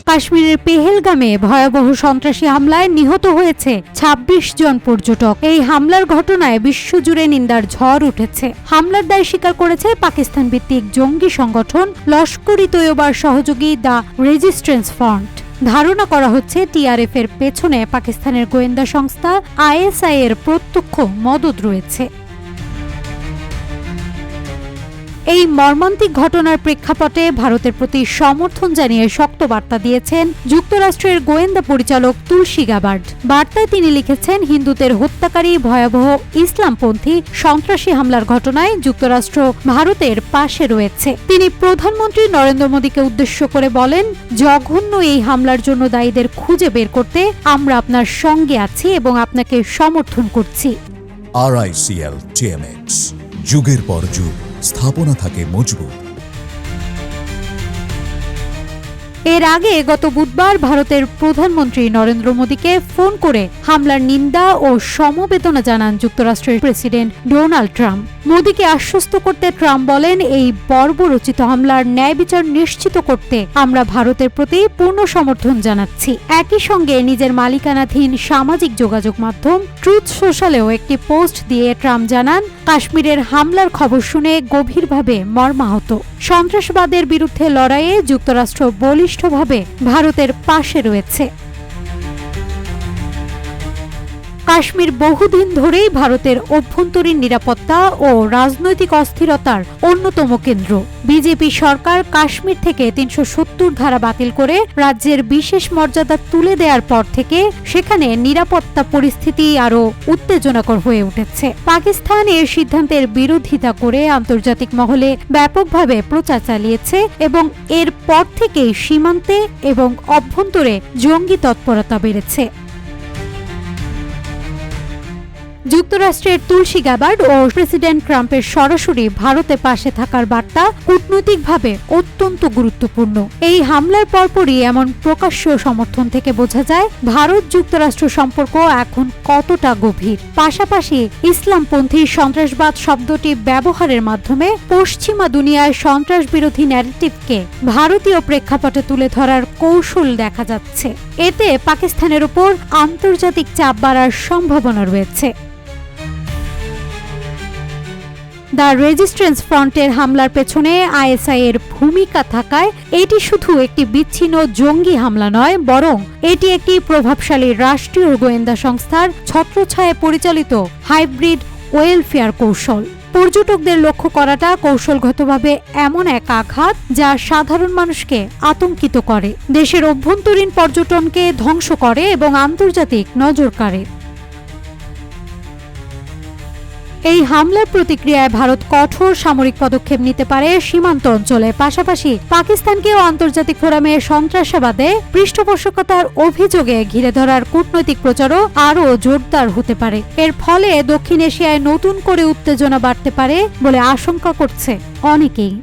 কাশ্মীরের পেহেলগামে ভয়াবহ সন্ত্রাসী হামলায় নিহত হয়েছে ২৬ জন পর্যটক। এই হামলার ঘটনায় বিশ্বজুড়ে নিন্দার ঝড় উঠেছে। হামলার দায় স্বীকার করেছে পাকিস্তান ভিত্তিক জঙ্গি সংগঠন লস্কর-ই-তৈয়বার সহযোগী দ্য রেজিস্ট্যান্স ফ্রন্ট। ধারণা করা হচ্ছে টিআরএফ এর পেছনে পাকিস্তানের গোয়েন্দা সংস্থা আইএসআই এর প্রত্যক্ষ মদদ রয়েছে। এই মর্মান্তিক ঘটনার প্রেক্ষাপটে ভারতের প্রতি সমর্থন জানিয়ে শক্ত বার্তা দিয়েছেন যুক্তরাষ্ট্রের গোয়েন্দা পরিচালক তুলসী গাবার্ড। বার্তায় তিনি লিখেছেন, হিন্দুদের হত্যাকারী ভয়াবহ ইসলামপন্থী সন্ত্রাসী হামলার ঘটনায় যুক্তরাষ্ট্র ভারতের পাশে রয়েছে। তিনি প্রধানমন্ত্রী নরেন্দ্র মোদীকে উদ্দেশ্য করে বলেন, জঘন্য এই হামলার জন্য দায়ীদের খুঁজে বের করতে আমরা আপনার সঙ্গে আছি এবং আপনাকে সমর্থন করছি। RICL TMX, যুগের পর যুগ স্থাপনা থাকে মজবুত। এর আগে গত বুধবার ভারতের প্রধানমন্ত্রী নরেন্দ্র মোদীকে ফোন করে হামলার নিন্দা ও সমবেদনা জানান যুক্তরাষ্ট্রের প্রেসিডেন্ট ডোনাল্ড ট্রাম্প। মোদীকে আশ্বস্ত করতে ট্রাম্প বলেন, এই বর্বরচিত হামলার ন্যায় বিচার নিশ্চিত করতে আমরা ভারতের প্রতি পূর্ণ সমর্থন জানাচ্ছি। একই সঙ্গে নিজের মালিকানাধীন সামাজিক যোগাযোগ মাধ্যম ট্রুথ সোশ্যালেও একটি পোস্ট দিয়ে ট্রাম্প জানান, কাশ্মীরের হামলার খবর শুনে গভীরভাবে মর্মাহত। সন্ত্রাসবাদের বিরুদ্ধে লড়াইয়ে যুক্তরাষ্ট্র বলিষ্ঠভাবে ভারতের পাশে রয়েছে। কাশ্মীর বহুদিন ধরেই ভারতের অভ্যন্তরীণ নিরাপত্তা ও রাজনৈতিক অস্থিরতার অন্যতম কেন্দ্র। বিজেপি সরকার কাশ্মীর থেকে ৩৭০ ধারা বাতিল করে রাজ্যের বিশেষ মর্যাদা তুলে দেওয়ার পর থেকে সেখানে নিরাপত্তা পরিস্থিতি আরও উত্তেজনাকর হয়ে উঠেছে। পাকিস্তান এর সিদ্ধান্তের বিরোধিতা করে আন্তর্জাতিক মহলে ব্যাপকভাবে প্রচার চালিয়েছে এবং এর পর থেকেই সীমান্তে এবং অভ্যন্তরে জঙ্গি তৎপরতা বেড়েছে। যুক্তরাষ্ট্রের তুলসী গাবার্ড ও প্রেসিডেন্ট ট্রাম্পের সরাসরি ভারতে পাশে থাকার বার্তা কূটনৈতিকভাবে অত্যন্ত গুরুত্বপূর্ণ। এই হামলার পরপরই এমন প্রকাশ্য সমর্থন থেকে বোঝা যায় ভারত যুক্তরাষ্ট্র সম্পর্ক এখন কতটা গভীর। পাশাপাশি ইসলামপন্থী সন্ত্রাসবাদ শব্দটি ব্যবহারের মাধ্যমে পশ্চিমা দুনিয়ায় সন্ত্রাস বিরোধী ন্যারেটিভকে ভারতীয় প্রেক্ষাপটে তুলে ধরার কৌশল দেখা যাচ্ছে। এতে পাকিস্তানের উপর আন্তর্জাতিক চাপ বাড়ার সম্ভাবনা রয়েছে। দ্য রেজিস্ট্যান্স ফ্রন্টের হামলার পেছনে আইএসআই এর ভূমিকা থাকায় এটি শুধু একটি বিচ্ছিন্ন জঙ্গি হামলা নয়, বরং এটি একটি প্রভাবশালী রাষ্ট্রীয় গোয়েন্দা সংস্থার ছত্রছায়ায় পরিচালিত হাইব্রিড ওয়েলফেয়ার কৌশল। পর্যটকদের লক্ষ্য করাটা কৌশলগতভাবে এমন এক আঘাত যা সাধারণ মানুষকে আতঙ্কিত করে, দেশের অভ্যন্তরীণ পর্যটনকে ধ্বংস করে এবং আন্তর্জাতিক নজর কাড়ে। এই হামলার প্রতিক্রিয়ায় ভারত কঠোর সামরিক পদক্ষেপ নিতে পারে সীমান্ত অঞ্চলে। পাশাপাশি পাকিস্তানকেও আন্তর্জাতিক ফোরামে সন্ত্রাসবাদে পৃষ্ঠপোষকতার অভিযোগে ঘিরে ধরার কূটনৈতিক প্রচারও আরও জোরদার হতে পারে। এর ফলে দক্ষিণ এশিয়ায় নতুন করে উত্তেজনা বাড়তে পারে বলে আশঙ্কা করছে অনেকেই।